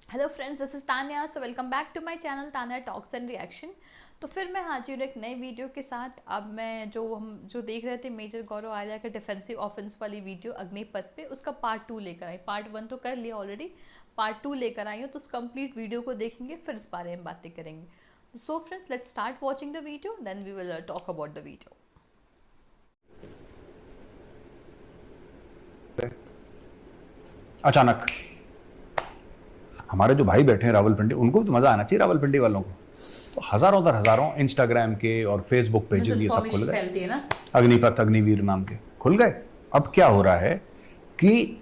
Hello friends, this is Tanya. So welcome back to my channel Tanya talks and reaction. तो फिर मैं हाजिर हूँ एक नई वीडियो के साथ। अब मैं जो देख रहे थे मेजर गौरव आर्या का डिफेंसिव ऑफेंस वाली वीडियो अग्निपथ पे, उसका पार्ट 2 लेकर आई। पार्ट 1 तो कर लिया ऑलरेडी, पार्ट 2 लेकर आई हूँ। तो उस कंप्लीट वीडियो को देखेंगे, फिर इस बारे में बातें करेंगे। So friends, let's start watching the video, then we will talk about the video. अचानक हमारे जो भाई बैठे हैं रावलपिंडी, उनको भी तो मजा आना चाहिए। रावलपिंडी वालों को तो हजारों दर हजारों इंस्टाग्राम के और फेसबुक पेजेस ये सब खुल गए, अग्निपथ अग्निवीर नाम के खुल गए। अब क्या हो रहा है कि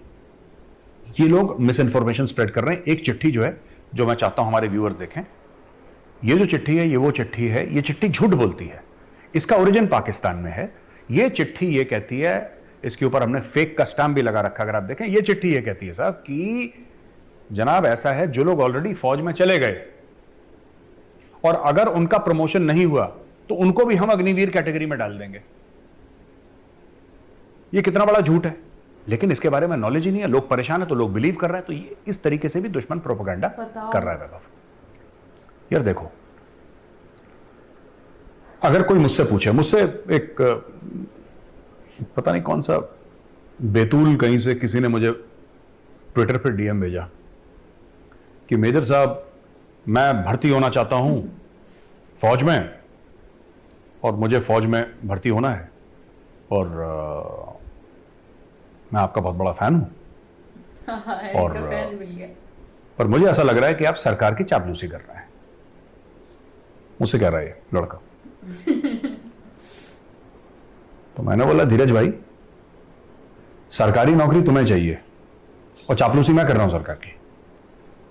ये लोग मिस इन्फॉर्मेशन स्प्रेड कर रहे हैं। एक चिट्ठी जो है, जो मैं चाहता हूं हमारे व्यूअर्स देखें, ये जो चिट्ठी है ये वो चिट्ठी है। ये चिट्ठी झूठ बोलती है। इसका ओरिजिन पाकिस्तान में है। ये चिट्ठी ये कहती है, इसके ऊपर हमने फेक का स्टैम्प भी लगा रखा। अगर आप देखें, ये चिट्ठी ये कहती है साहब कि जनाब ऐसा है, जो लोग ऑलरेडी फौज में चले गए और अगर उनका प्रमोशन नहीं हुआ तो उनको भी हम अग्निवीर कैटेगरी में डाल देंगे। ये कितना बड़ा झूठ है, लेकिन इसके बारे में नॉलेज ही नहीं है। लोग परेशान है तो लोग बिलीव कर रहे हैं। तो ये इस तरीके से भी दुश्मन प्रोपेगेंडा कर रहा है वैभव। यार देखो, अगर कोई मुझसे पूछे, मुझसे एक पता नहीं कौन सा बेतुल कहीं से किसी ने मुझे ट्विटर पर डीएम भेजा कि मेजर साहब मैं भर्ती होना चाहता हूं फौज में, और मुझे फौज में भर्ती होना है, और मैं आपका बहुत बड़ा फैन हूं, और पर मुझे ऐसा लग रहा है कि आप सरकार की चापलूसी कर रहे हैं। मुझसे कह रहा है लड़का। तो मैंने बोला, धीरज भाई, सरकारी नौकरी तुम्हें चाहिए और चापलूसी मैं कर रहा हूं सरकार की।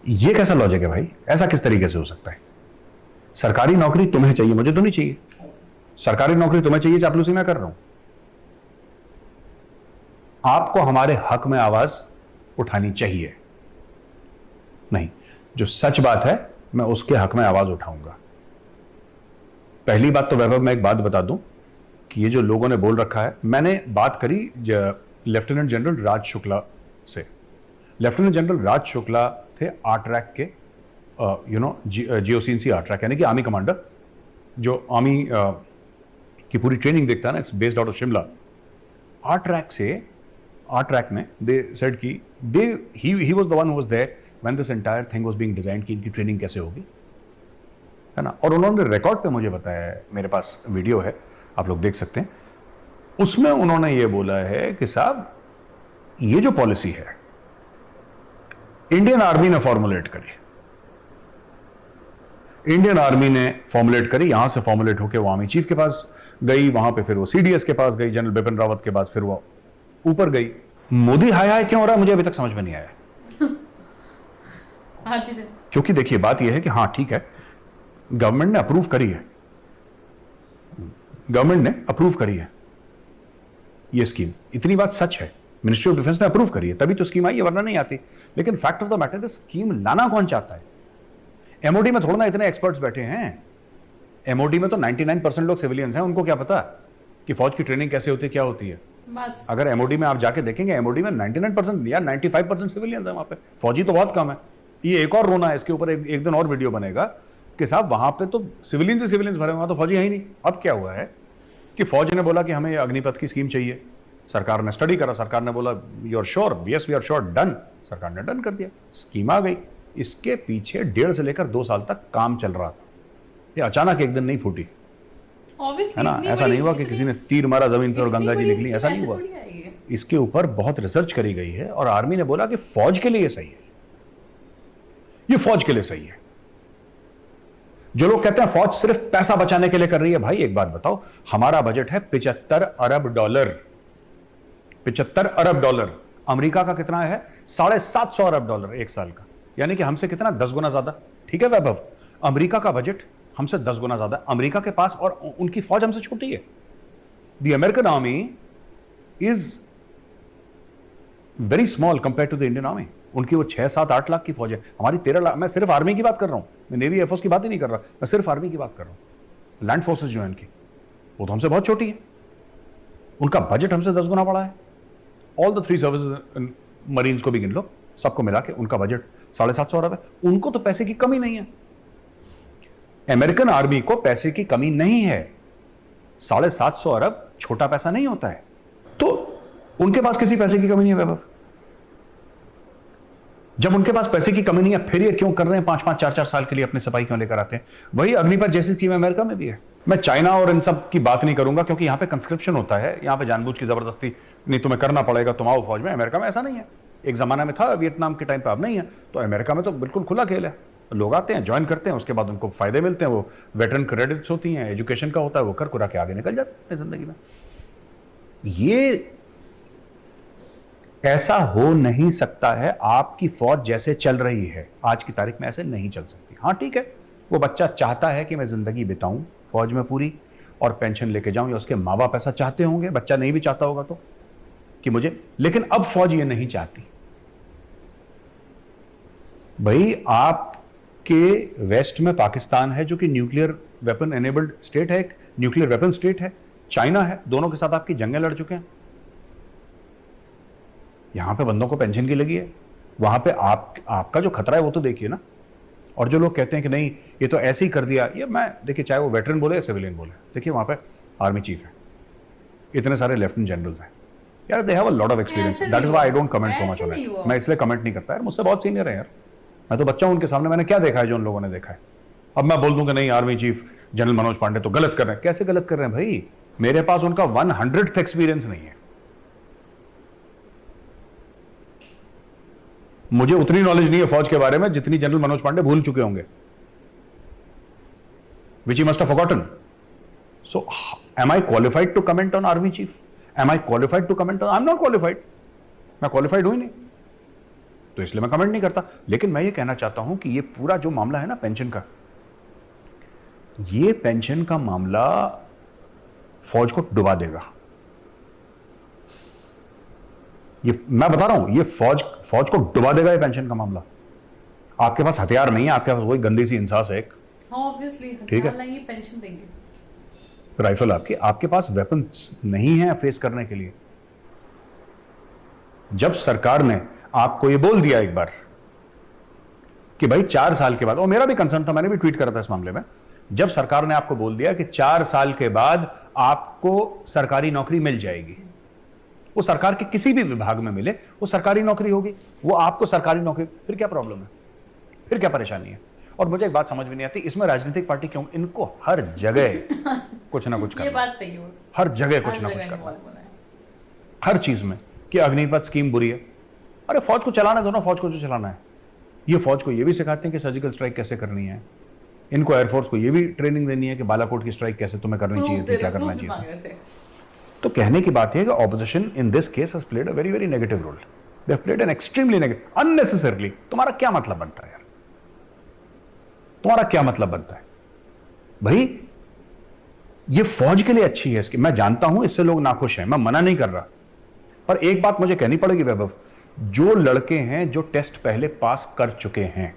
ये कैसा लॉजिक है भाई? ऐसा किस तरीके से हो सकता है? सरकारी नौकरी तुम्हें चाहिए, मुझे तो नहीं चाहिए। सरकारी नौकरी तुम्हें चाहिए, चापलूसी मैं कर रहा हूं। आपको हमारे हक में आवाज उठानी चाहिए। नहीं, जो सच बात है मैं उसके हक में आवाज उठाऊंगा। पहली बात तो वैभव, मैं एक बात बता दूं कि ये जो लोगों ने बोल रखा है, मैंने बात करी लेफ्टिनेंट जनरल राज शुक्ला से। लेफ्टिनेंट जनरल राज शुक्ला थे आर्ट्रैक के GOC-in-C आर्ट्रैक, यानी कि आर्मी कमांडर, जो आर्मी की पूरी ट्रेनिंग देखता है ना, it's based out of Shimla. ARTRAC में दे सेड कि he was the one who was there when this entire thing was being designed, कि इनकी ट्रेनिंग कैसे होगी, है ना। और उन्होंने रिकॉर्ड पे मुझे बताया है, मेरे पास वीडियो है, आप लोग देख सकते हैं। उसमें उन्होंने ये बोला है कि साहब, ये जो पॉलिसी है इंडियन आर्मी ने फॉर्मुलेट करी। इंडियन आर्मी ने फॉर्मुलेट करी, यहां से फॉर्मुलेट होकर वो आर्मी चीफ के पास गई, वहां पे फिर वो CDS के पास गई, जनरल बिपिन रावत के पास, फिर वो ऊपर गई। मोदी हाय हाय क्यों हो रहा है, मुझे अभी तक समझ में नहीं आया। क्योंकि देखिए, बात यह है कि हाँ ठीक है, गवर्नमेंट ने अप्रूव करी है, गवर्नमेंट ने अप्रूव करी है ये स्कीम। इतनी बात सच है, मिनिस्ट्री ऑफ डिफेंस ने अप्रूव करी है, तभी तो स्कीम आई है, वरना नहीं आती। लेकिन fact of the matter, scheme लाना कौन चाहता है? MOD में थोड़ा ना इतने एक्सपर्ट्स बैठे हैं। MOD में तो 99% लोग सिविलियंस हैं। उनको क्या पता कि फौज की ट्रेनिंग कैसे होती है, क्या होती है। अगर MOD में आप जाके देखेंगे, MOD में 99% या 95% सिविलियंस है। वहां पे फौजी तो बहुत कम है। ये एक और रोना है, इसके ऊपर एक दिन और वीडियो बनेगा कि साहब वहां पे तो सिविलियंस ही सिविलियंस भरे, वहां तो फौजी है ही नहीं। अब क्या हुआ है कि फौज ने बोला कि हमें अग्निपथ की स्कीम चाहिए, सरकार ने स्टडी करा, सरकार ने बोला you are sure, yes we are sure, done. सरकार ने डन कर दिया, स्कीम आ गई। इसके पीछे 1.5 से लेकर 2 साल तक काम चल रहा था। ये अचानक एक दिन नहीं फूटी, है ना। ऐसा नहीं हुआ कि किसी ने तीर मारा जमीन पर और गंगा जी निकली, ऐसा नहीं हुआ। इसके ऊपर बहुत रिसर्च करी गई है और आर्मी ने बोला कि फौज के लिए ये सही है, ये फौज के लिए सही है। जो लोग कहते हैं फौज सिर्फ पैसा बचाने के लिए कर रही है, भाई एक बात बताओ, हमारा बजट है $75 अरब। $75 अरब। अमेरिका का कितना है? $750 अरब एक साल का, यानी कि हमसे कितना? 10 गुना ज्यादा। ठीक है वैभव, अमेरिका का बजट हमसे 10 गुना ज्यादा अमेरिका के पास, और उनकी फौज हमसे छोटी है। The American army is very small compare to the Indian army. उनकी वो 6, 7, 8 लाख की फौज है, हमारी 13 लाख। मैं सिर्फ आर्मी की बात कर रहा हूं, मैं नेवी एयरफोर्स की बात ही नहीं कर रहा, मैं सिर्फ आर्मी की बात कर रहा हूं। लैंड फोर्सेस जो है इनकी, वो तो हमसे बहुत छोटी है। उनका बजट हमसे 10 गुना बड़ा है। ऑल द 3 सर्विसेज, मरीन्स को भी गिन लो, सबको मिला के उनका बजट 750 अरब है, उनको तो पैसे की कमी नहीं है। अमेरिकन आर्मी को पैसे की कमी नहीं है। 750 अरब छोटा पैसा नहीं होता है, तो उनके पास किसी पैसे की कमी नहीं है वैभव। जब उनके पास पैसे की कमी नहीं है, फिर ये क्यों कर रहे हैं 5-5, 4-4 साल के लिए अपने सिपाही क्यों लेकर आते हैं? वही अग्निपथ जैसी स्कीम अमेरिका में भी है। मैं चाइना और इन सब की बात नहीं करूंगा, क्योंकि यहां पे कंस्क्रिप्शन होता है, यहां पे जानबूझ की जबरदस्ती नहीं, तुम्हें करना पड़ेगा, तुम आओ फौज में। अमेरिका में ऐसा नहीं है। एक जमाना में था वियतनाम के टाइम पे, अब नहीं है। तो अमेरिका में तो बिल्कुल खुला खेल है, लोग आते हैं, ज्वाइन करते हैं, उसके बाद उनको फायदे मिलते हैं, वो वेटरन क्रेडिट्स होती हैं, एजुकेशन का होता है, वो कर कुरा के आगे निकल जाते हैं जिंदगी में। ये ऐसा हो नहीं सकता है। आपकी फौज जैसे चल रही है आज की तारीख में ऐसे नहीं चल सकती। हाँ ठीक है, वो बच्चा चाहता है कि मैं जिंदगी बिताऊं फौज में पूरी और पेंशन लेके जाऊं, या उसके माँ बाप ऐसा चाहते होंगे, बच्चा नहीं भी चाहता होगा तो, कि मुझे, लेकिन अब फौज ये नहीं चाहती। भाई आपके वेस्ट में पाकिस्तान है जो कि न्यूक्लियर वेपन एनेबल्ड स्टेट है, एक न्यूक्लियर वेपन स्टेट है, चाइना है, दोनों के साथ आपकी जंगें लड़ चुके हैं। यहां पे बंदों को पेंशन की लगी है, वहां पे आपका जो खतरा है वो तो देखिए ना। और जो लोग कहते हैं कि नहीं ये तो ऐसे ही कर दिया, ये मैं देखिए, चाहे वो वेटरन बोले या सिविलियन बोले, देखिए वहां पे आर्मी चीफ है, इतने सारे लेफ्टिनेंट जनरल्स हैं यार, they have a lot of experience. That is why I don't comment so much on it. मैं इसलिए कमेंट नहीं करता यार, मुझसे बहुत सीनियर है यार, मैं तो बच्चा हूं उनके सामने। मैंने क्या देखा है जो उन लोगों ने देखा है? अब मैं बोल दूंगा नहीं army chief general Manoj Pandey तो गलत कर रहे हैं। कैसे गलत कर रहे हैं भाई? मेरे पास उनका 100th एक्सपीरियंस नहीं है। मुझे उतनी नॉलेज नहीं है फौज के बारे में जितनी जनरल मनोज पांडे भूल चुके होंगे, which he must have forgotten. So, am I qualified to comment on army chief? Am I qualified to comment on? I'm not qualified. मैं qualified हूं ही नहीं, तो इसलिए मैं कमेंट नहीं करता। लेकिन मैं ये कहना चाहता हूं कि ये पूरा जो मामला है ना पेंशन का, ये पेंशन का मामला फौज को डुबा देगा। ये मैं बता रहा हूं, ये फौज को डुबा देगा ये पेंशन का मामला। आपके पास हथियार नहीं है, आपके पास वही गंदी सी इंसास है एक, ऑब्वियसली ठीक है, नहीं पेंशन देंगे, राइफल आपके पास वेपन्स नहीं है फेस करने के लिए। जब सरकार ने आपको ये बोल दिया एक बार कि भाई 4 साल के बाद, और मेरा भी कंसर्न था, मैंने भी ट्वीट करा था इस मामले में, जब सरकार ने आपको बोल दिया कि 4 साल के बाद आपको सरकारी नौकरी मिल जाएगी, वो सरकार के किसी भी विभाग में मिले, वो सरकारी नौकरी होगी, वो आपको सरकारी नौकरी, फिर क्या प्रॉब्लम है, फिर क्या परेशानी है? और मुझे एक बात समझ में नहीं आती, इसमें राजनीतिक पार्टी क्यों, इनको हर जगह कुछ ना कुछ करना, ये बात सही हो, हर जगह कुछ ना कुछ करना, हर चीज में, कि अग्निपथ स्कीम बुरी है। अरे फौज को चलाना दो ना, फौज को जो चलाना है। ये फौज को ये भी सिखाते हैं कि सर्जिकल स्ट्राइक कैसे करनी है, इनको एयरफोर्स को ये भी ट्रेनिंग देनी है कि बालाकोट की स्ट्राइक कैसे तुम्हें करनी चाहिए थी, क्या करना चाहिए। तो कहने की बात है कि opposition in this case has played a very very negative role. They have played an extremely negative, unnecessarily. तुम्हारा क्या मतलब बनता है यार, तुम्हारा क्या मतलब बनता है भाई? ये फौज के लिए अच्छी है इसकी, मैं जानता हूं इससे लोग नाखुश हैं, मैं मना नहीं कर रहा, पर एक बात मुझे कहनी पड़ेगी वैभव, जो लड़के हैं जो टेस्ट पहले पास कर चुके हैं,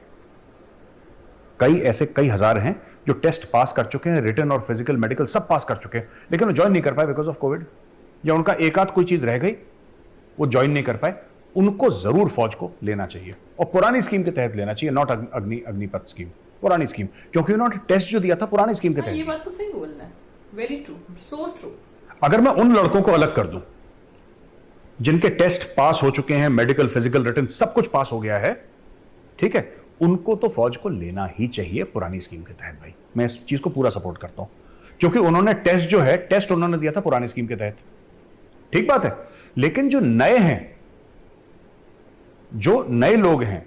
कई हजार हैं जो टेस्ट पास कर चुके हैं, रिटन और फिजिकल मेडिकल सब पास कर चुके हैं, लेकिन वो ज्वाइन नहीं कर पाए बिकॉज ऑफ कोविड, या उनका एक आध कोई चीज रह गई, वो ज्वाइन नहीं कर पाए। उनको जरूर फौज को लेना चाहिए, और पुरानी स्कीम के तहत लेना चाहिए, नॉट अग्निपथ स्कीम, पुरानी स्कीम, क्योंकि उन्होंने टेस्ट जो दिया था पुरानी स्कीम के तहत। ये बात तो सही बोलना है, वेरी ट्रू, सो ट्रू। अगर मैं उन लड़कों को अलग कर दूं जिनके टेस्ट पास हो चुके हैं, मेडिकल फिजिकल रिटन सब कुछ पास हो गया है, ठीक है, उनको तो फौज को लेना ही चाहिए पुरानी स्कीम के तहत। भाई मैं इस चीज को पूरा सपोर्ट करता हूं, क्योंकि उन्होंने टेस्ट जो है, टेस्ट उन्होंने दिया था पुरानी स्कीम के तहत, ठीक बात है। लेकिन जो नए हैं, जो नए लोग हैं,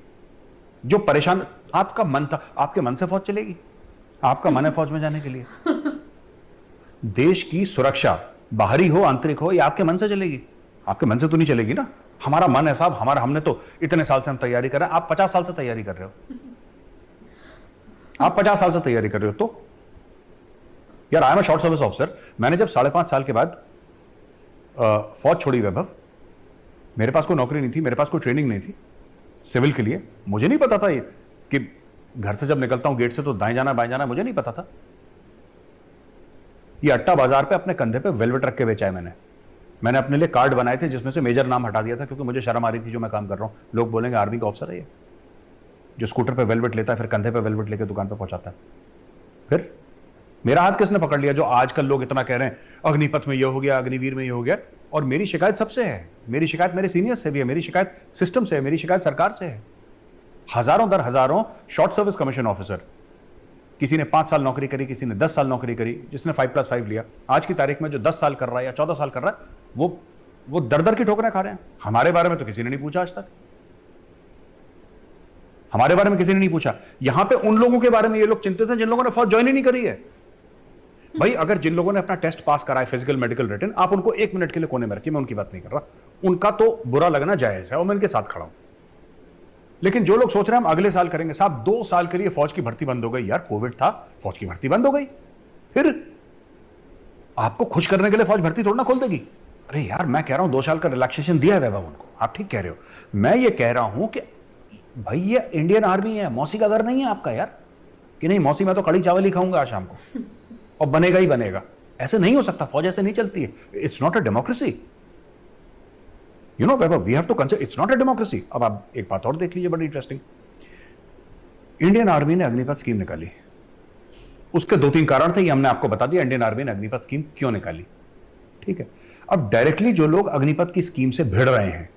जो परेशान, आपका मन था, आपके मन से फौज चलेगी? आपका मन है फौज में जाने के लिए? देश की सुरक्षा बाहरी हो आंतरिक हो, ये आपके मन से चलेगी? आपके मन से तो नहीं चलेगी ना। हमारा मन है साहब, हमने तो इतने साल से हम तैयारी कर रहे हैं, आप 50 साल से तैयारी कर रहे हो, आप 50 साल से तैयारी कर रहे हो, तो यार I am a short service officer. मैंने जब 5.5 साल के बाद फौज छोड़ी वैभव, मेरे पास कोई नौकरी नहीं थी, मेरे पास कोई ट्रेनिंग नहीं थी सिविल के लिए, मुझे नहीं पता था ये कि घर से जब निकलता हूं गेट से तो दाएं जाना बाएं जाना, मुझे नहीं पता था। ये अट्टा बाजार पे अपने कंधे पे वेलवेट रख के बेचा है मैंने अपने लिए कार्ड बनाए थे जिसमें से मेजर नाम हटा दिया था, क्योंकि मुझे शर्म आ रही थी जो मैं काम कर रहा हूं, लोग बोलेंगे आर्मी का ऑफिसर है ये। जो स्कूटर पे वेलवेट लेता है फिर कंधे पे वेलवेट लेकर दुकान पे पहुंचाता है। फिर मेरा हाथ किसने पकड़ लिया? जो आजकल लोग इतना कह रहे हैं अग्निपथ में ये हो गया, अग्निवीर में ये हो गया। और मेरी शिकायत सबसे है, मेरी शिकायत मेरे सीनियर्स से भी है, मेरी शिकायत सिस्टम से है, मेरी शिकायत सरकार से है। हजारों दर हजारों शॉर्ट सर्विस कमीशन ऑफिसर, किसी ने 5 साल नौकरी करी, किसी ने 10 साल नौकरी करी, जिसने 5+5 लिया, आज की तारीख में जो 10 साल कर रहा है या 14 साल कर रहा है, वो दर दर की ठोकरें खा रहे हैं। हमारे बारे में तो किसी ने नहीं पूछा आज तक, हमारे बारे में किसी ने नहीं पूछा। यहां पे उन लोगों के बारे में ये लोग चिंतित हैं जिन लोगों ने फौज ज्वाइन ही नहीं करी है। भाई अगर जिन लोगों ने अपना टेस्ट पास करा है, फिजिकल मेडिकल रिटन, आप उनको 1 मिनट के लिए कोने में रखिए, मैं उनकी बात नहीं कर रहा, उनका तो बुरा लगना जायज है और मैं उनके साथ खड़ा हूं। लेकिन जो लोग सोच रहे हैं हम अगले साल करेंगे, साहब 2 साल के लिए फौज की भर्ती बंद हो गई यार, कोविड था, फौज की भर्ती बंद हो गई, फिर आपको खुश करने के लिए फौज भर्ती थोड़ा ना खोल देगी। अरे यार मैं कह रहा हूं 2 साल का रिलैक्सेशन दिया है वैभव उनको, आप ठीक कह रहे हो। मैं ये कह रहा हूं कि भाई ये इंडियन आर्मी है, मौसी का घर नहीं है आपका यार, कि नहीं मौसी मैं तो कड़ी चावल ही खाऊंगा आज शाम को और बनेगा ही बनेगा। ऐसे नहीं हो सकता, फौज ऐसे नहीं चलती है। It's not a democracy, you know Vaibhav, we have to consider it's not a democracy. अब आप एक बात और देख लीजिए, बड़ी इंटरेस्टिंग। इंडियन आर्मी ने अग्निपथ स्कीम निकाली, उसके 2-3 कारण थे, ये हमने आपको बता दिया इंडियन आर्मी ने अग्निपथ स्कीम क्यों निकाली, ठीक है। अब डायरेक्टली जो लोग अग्निपथ की स्कीम से भिड़ रहे हैं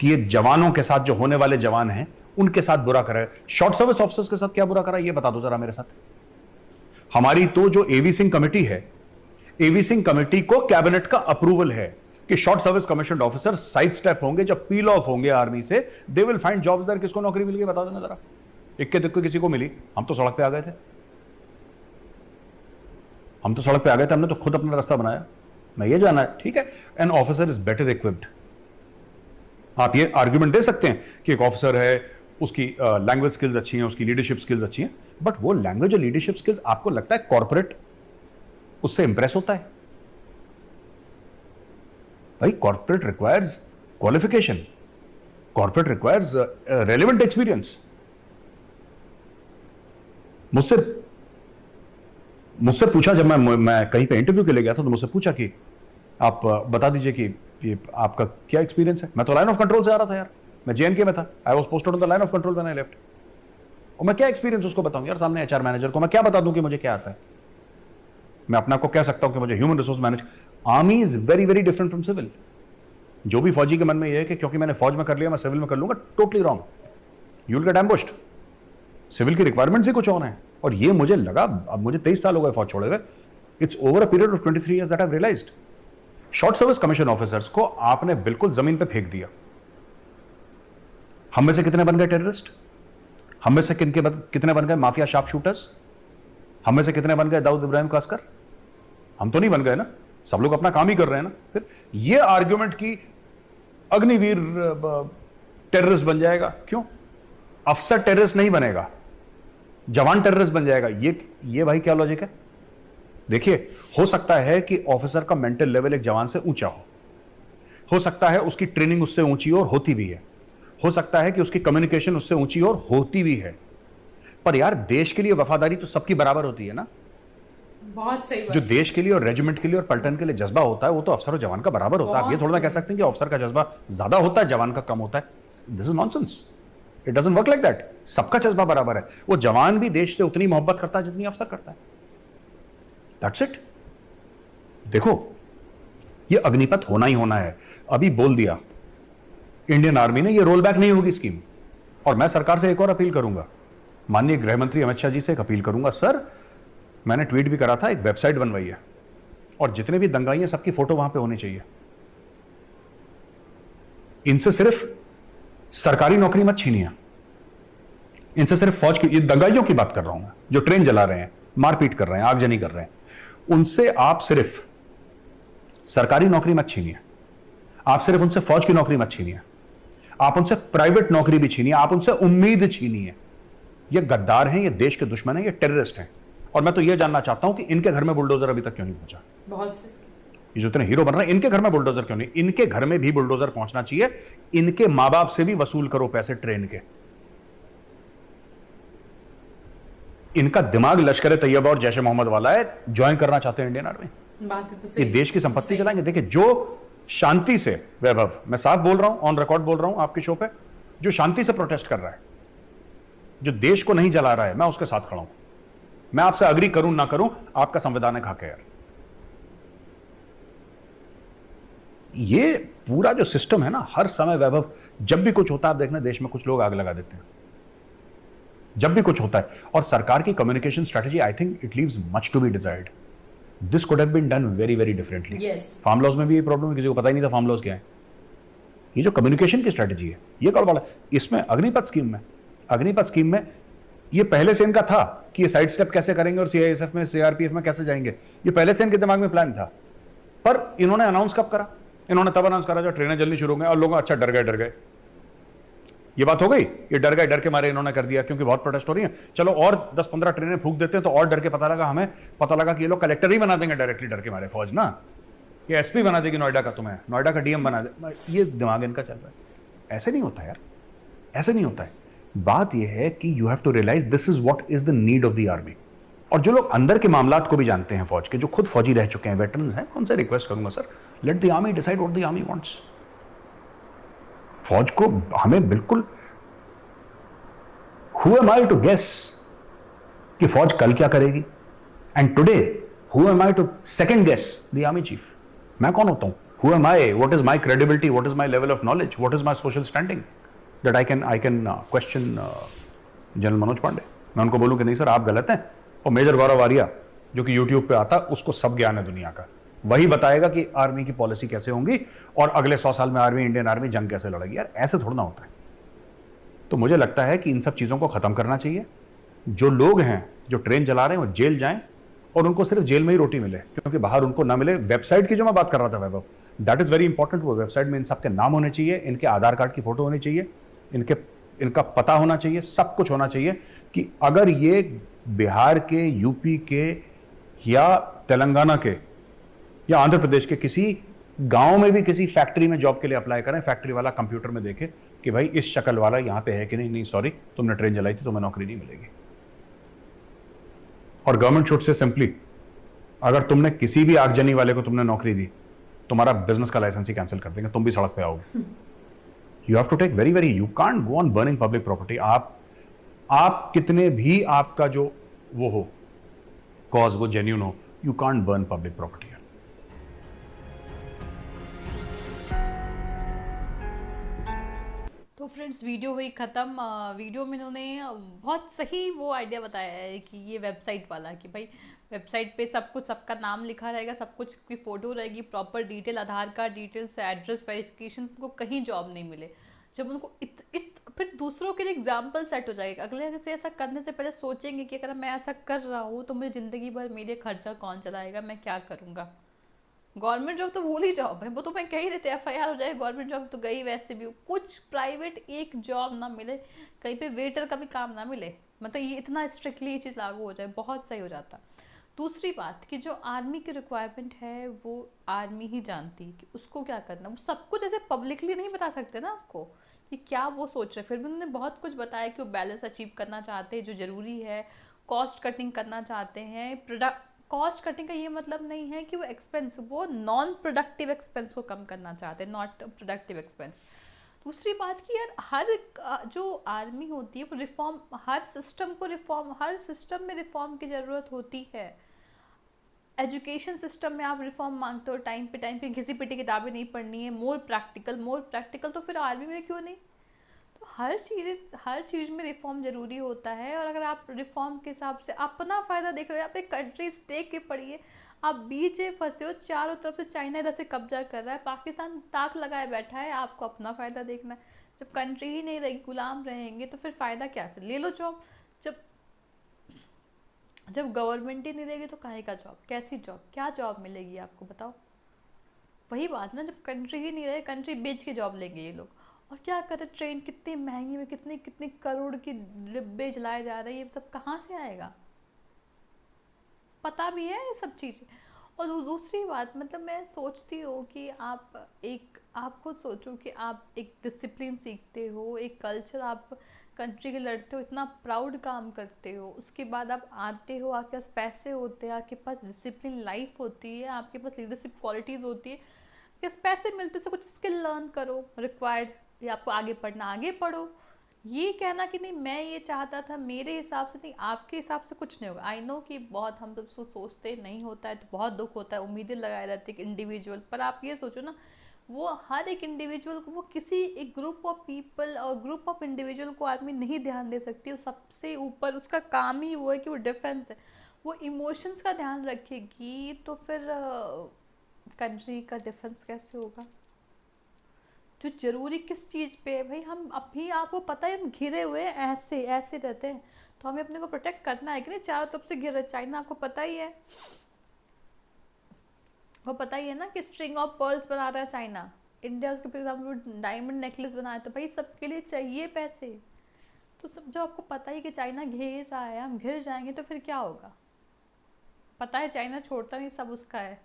कि ये जवानों के साथ, जो होने वाले जवान हैं उनके साथ बुरा करा है, शॉर्ट सर्विस ऑफिसर्स के साथ क्या बुरा करा, ये बता दो जरा मेरे साथ। हमारी तो जो एवी सिंह कमेटी है, एवी सिंह कमेटी को कैबिनेट का अप्रूवल है कि short service commission officer side step होंगे, जब पील ऑफ होंगे आर्मी से, they will find jobs there. किसको नौकरी मिल गई बता देना जरा, इक्के दुक्के किसी को मिली? हम तो सड़क पे आ गए थे, हम तो सड़क पे आ गए थे, हमने तो खुद अपना रास्ता बनाया। मैं ये जाना है, ठीक है, an officer is better equipped. आप ये आर्ग्यूमेंट दे सकते हैं कि एक ऑफिसर है, उसकी लैंग्वेज स्किल्स अच्छी हैं, उसकी लीडरशिप स्किल्स अच्छी हैं, बट वो लैंग्वेज और लीडरशिप स्किल्स आपको लगता है कॉर्पोरेट उससे इंप्रेस होता है? भाई corporate requires qualification, corporate requires relevant experience. मुझसे पूछा, जब मैं कहीं पे इंटरव्यू के लिए गया था, तो मुझसे पूछा कि आप बता दीजिए कि ये आपका क्या एक्सपीरियंस है। मैं तो लाइन ऑफ कंट्रोल से आ रहा था यार, मैं जेएनके में था, I was posted on the line of control when I left. और मैं क्या एक्सपीरियंस उसको बताऊं यार, सामने एचआर मैनेजर को मैं क्या बता दूं कि मुझे क्या आता है? मैं अपने आप को कह सकता हूं कि मुझे human resource manage. Army is very very different from civil. जो भी फौजी के मन में यह है कि क्योंकि मैंने फौज में कर लिया मैं सिविल में कर लूंगा, totally wrong. You will get ambushed. Civil की रिक्वायरमेंट्स ही कुछ और हैं। और ये मुझे लगा, अब मुझे 23 साल हो गए फौज छोड़े हुए, it's over a period of 23 years that I have realized. Short service commission officers को आपने बिल्कुल जमीन पे फेंक दिया। हम में से कितने बन गए टेररिस्ट? हम में से कितने बन गए माफिया शार्प शूटर्स? हम में से कितने बन गए दाऊद इब्राहिम कास्कर? हम तो नहीं बन गए ना, सब लोग अपना काम ही कर रहे हैं ना। फिर ये आर्ग्यूमेंट की अग्निवीर टेररिस्ट बन जाएगा, क्यों? अफसर टेररिस्ट नहीं बनेगा, जवान टेररिस्ट बन जाएगा। ये भाई क्या लॉजिक है? देखिए, हो सकता है कि ऑफिसर का मेंटल लेवल एक जवान से ऊंचा हो सकता है उसकी ट्रेनिंग उससे ऊंची और होती भी है, हो सकता है कि उसकी कम्युनिकेशन उससे ऊंची और होती भी है, पर यार देश के लिए वफादारी तो सबकी बराबर होती है ना। बहुत सही बात। जो देश के लिए और रेजिमेंट के लिए और पलटन के लिए जज्बा होता है वो तो अफसर और जवान का बराबर होता है। आप ये थोड़ा ना कह सकते हैं कि अफसर का जज्बा ज्यादा होता है, जवान का कम होता है। This is nonsense, it doesn't work like that. सबका जज्बा बराबर है। वो जवान भी देश से उतनी मोहब्बत करता है जितनी अफसर करता है। That's it. देखो, ये अग्निपथ होना ही होना है। अभी बोल दिया इंडियन आर्मी ने, ये रोल बैक नहीं होगी स्कीम। और मैं सरकार से एक और अपील करूंगा, माननीय गृह मंत्री अमित शाह जी से एक अपील करूंगा। सर, मैंने ट्वीट भी करा था, एक वेबसाइट बनवाई है और जितने भी दंगाई हैं सबकी फोटो वहां पे होनी चाहिए। इनसे सिर्फ सरकारी नौकरी मत छीनिए, इनसे सिर्फ फौज की, ये दंगाइयों की बात कर रहा हूं मैं, जो ट्रेन जला रहे हैं, मारपीट कर रहे हैं, आगजनी कर रहे हैं, उनसे आप सिर्फ सरकारी नौकरी मत छीनिए, आप सिर्फ उनसे फौज की नौकरी मत छीनिए, आप उनसे प्राइवेट नौकरी भी छीनिए, आप उनसे उम्मीद छीनिए। ये गद्दार हैं, ये देश के दुश्मन हैं, ये टेररिस्ट हैं। और मैं तो ये जानना चाहता हूं कि इनके घर में बुलडोजर अभी तक क्यों नहीं पहुंचा? बहुत से ये जो इतने हीरो बन रहे हैं, इनके घर में बुलडोजर क्यों नहीं? इनके घर में भी बुलडोजर पहुंचना चाहिए। इनके मां बाप से भी वसूल करो पैसे ट्रेन के। इनका दिमाग लश्कर तैयबा और जैश ए मोहम्मद वाला है, ज्वाइन करना चाहते हैं इंडियन आर्मी। बात है तो सही। ये देश की संपत्ति चलाएंगे। देखिए, जो शांति से, वैभव मैं साफ बोल रहा हूं, ऑन रिकॉर्ड बोल रहा हूं आपके शो पे, जो शांति से प्रोटेस्ट कर रहा है, जो देश को नहीं जला रहा है, मैं उसके साथ खड़ा हूं। मैं आपसे अग्री करूं ना करूं, आपका संविधानिक हक है यार। ये पूरा जो सिस्टम है ना, हर समय वैभव, जब भी कुछ होता है आप देखना देश में कुछ लोग आग लगा देते हैं, जब भी कुछ होता है। और सरकार की communication strategy, I think it leaves much to be desired. This could have been done very very differently. Yes. Farm laws में भी ये प्रॉब्लम है, किसी को पता ही नहीं था फार्म लॉज क्या है। ये जो कम्युनिकेशन की स्ट्रेटजी है, ये गड़बड़ है। इसमें अग्निपथ स्कीम में ये पहले से इनका था कि ये साइड स्टेप कैसे करेंगे और सीआईएसएफ में, सीआरपीएफ में कैसे जाएंगे, ये पहले से इनके दिमाग में प्लान था। पर इन्होंने अनाउंस कब करा? इन्होंने तब अनाउंस करा जब ट्रेनें चलनी शुरू हो गई और लोग अच्छा डर गए। ये बात हो गई, ये डर के मारे इन्होंने कर दिया, क्योंकि बहुत प्रोटेस्ट हो रही है। चलो और 10-15 ट्रेनें फूंक देते हैं तो और डर के हमें पता लगा कि ये लोग कलेक्टर ही बना देंगे डायरेक्टली, डर के मारे फौज ना, ये एसपी बना देगी नोएडा का, तुम्हें नोएडा का डीएम बना दे। ये दिमाग इनका चल रहा है। ऐसे नहीं होता यार, ऐसे नहीं होता है। बात यह है कि you have to realize this is what is the need of the army. और जो लोग अंदर के मामलात को भी जानते हैं फौज के, जो खुद फौजी रह चुके हैं, वेटरन्स हैं, उनसे रिक्वेस्ट करूंगा, sir let the army decide what the army wants. फौज को हमें बिल्कुल, who am I to guess कि फौज कल क्या करेगी? And today who am I to second guess the army chief? मैं कौन होता हूं? Who am I? What is my credibility? What is my level of knowledge? What is my social standing that I can question general Manoj Pandey? मैं उनको बोलूं कि नहीं sir आप गलत हैं, और मेजर गौरव आर्या जो कि यूट्यूब पे आता, उसको सब ज्ञान है दुनिया का, वही बताएगा कि आर्मी की पॉलिसी कैसे होंगी और अगले 100 साल में आर्मी, इंडियन आर्मी जंग कैसे लड़ेगी। यार ऐसे थोड़ा ना होता है। तो मुझे लगता है कि इन सब चीज़ों को ख़त्म करना चाहिए। जो लोग हैं जो ट्रेन चला रहे हैं वो जेल जाएं और उनको सिर्फ जेल में ही रोटी मिले, क्योंकि बाहर उनको ना मिले। वेबसाइट की जो मैं बात कर रहा था वैभव, दैट इज़ वेरी इंपॉर्टेंट। वो वेबसाइट में इन सब के नाम होने चाहिए, इनके आधार कार्ड की फोटो होनी चाहिए, इनका पता होना चाहिए, सब कुछ होना चाहिए कि अगर ये बिहार के, यूपी के या तेलंगाना के या आंध्र प्रदेश के किसी गांव में भी किसी फैक्ट्री में जॉब के लिए अप्लाई करें, फैक्ट्री वाला कंप्यूटर में देखे कि भाई इस शक्ल वाला यहां पे है कि नहीं सॉरी तुमने ट्रेन जलाई थी, तुम्हें नौकरी नहीं मिलेगी। और गवर्नमेंट शुड से सिंपली, अगर तुमने किसी भी आगजनी वाले को तुमने नौकरी दी, तुम्हारा बिजनेस का लाइसेंस ही कैंसिल कर देंगे, तुम भी सड़क पे आओगे। You have to take very you can't go on burning public property. आप कितने भी आपका जो वो हो, कॉज वो जेन्यून हो, you can't burn public property. तो फ्रेंड्स वीडियो हुई ख़त्म। वीडियो में इन्होंने बहुत सही वो आइडिया बताया है कि ये वेबसाइट वाला, कि भाई वेबसाइट पे सब कुछ, सबका नाम लिखा रहेगा, सब कुछ की फ़ोटो रहेगी, प्रॉपर डिटेल, आधार कार्ड डिटेल्स, एड्रेस वेरिफिकेशन, उनको कहीं जॉब नहीं मिले। जब उनको फिर दूसरों के लिए एग्जाम्पल सेट हो जाएगा। अगले से ऐसा करने से पहले सोचेंगे कि अगर मैं ऐसा कर रहा हूँ तो मुझे ज़िंदगी भर मेरे खर्चा कौन चलाएगा, मैं क्या करूँगा। गवर्नमेंट जॉब तो भूल ही जॉब है, वो तो मैं कह ही रही थी FIR हो जाए। गवर्नमेंट जॉब तो गई, वैसे भी कुछ प्राइवेट एक जॉब ना मिले, कहीं पे वेटर का भी काम ना मिले, मतलब ये इतना स्ट्रिक्टली ये चीज़ लागू हो जाए, बहुत सही हो जाता। दूसरी बात कि जो आर्मी की रिक्वायरमेंट है वो आर्मी ही जानती है कि उसको क्या करना। वो सब कुछ ऐसे पब्लिकली नहीं बता सकते ना आपको कि क्या वो सोच रहे। फिर भी उन्होंने बहुत कुछ बताया कि वो बैलेंस अचीव करना चाहते हैं, जो ज़रूरी है, कॉस्ट कटिंग करना चाहते हैं। कॉस्ट कटिंग का ये मतलब नहीं है कि वो एक्सपेंस, वो नॉन प्रोडक्टिव एक्सपेंस को कम करना चाहते हैं, नॉट प्रोडक्टिव एक्सपेंस। दूसरी बात कि यार हर जो आर्मी होती है वो रिफॉर्म, हर सिस्टम को रिफॉर्म, हर सिस्टम में रिफॉर्म की ज़रूरत होती है। एजुकेशन सिस्टम में आप रिफॉर्म मांगते हो टाइम पे घिसी पिटी किताबें नहीं पढ़नी है, मोर प्रैक्टिकल, तो फिर आर्मी में क्यों नहीं। तो हर चीज़ में रिफॉर्म ज़रूरी होता है। और अगर आप रिफॉर्म के हिसाब से अपना फ़ायदा देख रहे हो, आप एक कंट्री स्टेक के पढ़िए, आप बीच में फंसे हो, चारों तरफ से चाइना इधर से कब्जा कर रहा है, पाकिस्तान ताक लगाए बैठा है, आपको अपना फ़ायदा देखना है। जब कंट्री ही नहीं रहेगी, गुलाम रहेंगे, तो फिर फ़ायदा क्या, फिर ले लो जॉब। जब गवर्नमेंट ही नहीं रहेगी तो काहे का जॉब, कैसी जॉब, क्या जॉब मिलेगी आपको, बताओ। वही बात ना, जब कंट्री ही नहीं रहे, कंट्री बेच के जॉब लेंगे ये लोग। और क्या कर रहे, ट्रेन कितनी महंगी में, कितनी करोड़ की डिब्बे जलाए जा रहे हैं, ये सब कहाँ से आएगा, पता भी है ये सब चीज़ें। और दूसरी बात, मतलब मैं सोचती हूँ कि आप खुद सोचो कि आप एक डिसिप्लिन सीखते हो, एक कल्चर, आप कंट्री के लड़ते हो, इतना प्राउड काम करते हो, उसके बाद आप आते हो, आपके पास पैसे होते हैं, आपके पास डिसिप्लिन लाइफ होती है, आपके पास लीडरशिप क्वालिटीज़ होती है, किस पैसे मिलते से कुछ स्किल लर्न करो रिक्वायर्ड, या आपको आगे पढ़ना आगे पढ़ो, ये कहना कि नहीं मैं ये चाहता था, मेरे हिसाब से नहीं, आपके हिसाब से कुछ नहीं होगा। आई नो कि बहुत हम सब सोचते नहीं होता है तो बहुत दुख होता है, उम्मीदें लगाए रहती है इंडिविजुअल पर। आप ये सोचो ना, वो हर एक इंडिविजुअल को, वो किसी एक ग्रुप ऑफ पीपल और ग्रुप ऑफ इंडिविजुअल को आदमी नहीं ध्यान दे सकती। वो सबसे ऊपर उसका काम ही वो है कि वो डिफरेंस है, वो इमोशंस का ध्यान रखेगी, तो फिर कंट्री का डिफरेंस कैसे होगा? जो जरूरी किस चीज़ पे है भाई, हम अभी आपको पता है हम घिरे हुए हैं, ऐसे ऐसे रहते हैं, तो हमें अपने को प्रोटेक्ट करना है कि नहीं? चारों तरफ से घिर रहे, चाइना आपको पता ही है, वो पता ही है ना कि स्ट्रिंग ऑफ पर्ल्स बना रहा है चाइना, इंडिया उसके फिर एग्जाम्पल डायमंड नेकलेस बनाया, तो भाई सबके लिए चाहिए पैसे। तो सब जब आपको पता ही कि चाइना घेर रहा है, हम घिर जाएंगे, तो फिर क्या होगा? पता है चाइना छोड़ता नहीं, सब उसका है,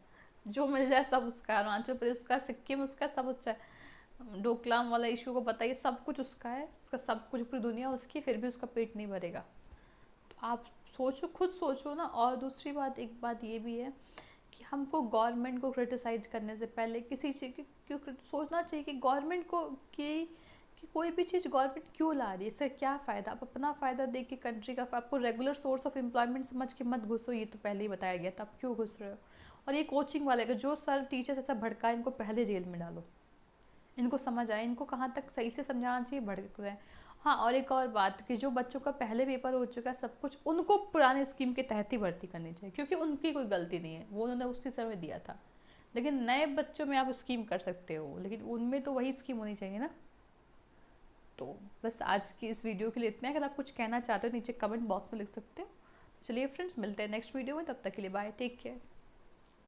जो मिल जाए सब उसका है, अरुणाचल प्रदेश उसका, सिक्किम उसका, सब उसका है। डोकलाम वाला इशू को बताइए, सब कुछ उसका है, उसका सब कुछ, पूरी दुनिया उसकी, फिर भी उसका पेट नहीं भरेगा। तो आप सोचो, खुद सोचो ना। और दूसरी बात, एक बात ये भी है कि हमको गवर्नमेंट को क्रिटिसाइज करने से पहले किसी चीज़ की क्यों सोचना चाहिए कि गवर्नमेंट को कि कोई भी चीज़ गवर्नमेंट क्यों ला रही है, इससे क्या फ़ायदा। आप अपना फ़ायदा देख के कंट्री का, आपको रेगुलर सोर्स ऑफ एम्प्लॉयमेंट समझ के मत घुसो, ये तो पहले ही बताया गया था, आप क्यों घुस रहे हो? और ये कोचिंग वाले का जो सर टीचर्स ऐसा भड़का, इनको पहले जेल में डालो, इनको समझ आए, इनको कहाँ तक सही से समझाना चाहिए, भड़क रहे हैं। हाँ, और एक और बात कि जो बच्चों का पहले पेपर हो चुका है सब कुछ, उनको पुराने स्कीम के तहत ही भर्ती करनी चाहिए, क्योंकि उनकी कोई गलती नहीं है, वो उन्होंने उसी समय दिया था। लेकिन नए बच्चों में आप स्कीम कर सकते हो, लेकिन उनमें तो वही स्कीम होनी चाहिए ना। तो बस आज की इस वीडियो के लिए इतना है। अगर आप कुछ कहना चाहते हो नीचे कमेंट बॉक्स में लिख सकते हो। चलिए फ्रेंड्स, मिलते हैं नेक्स्ट वीडियो में, तब तक के लिए बाय, टेक केयर।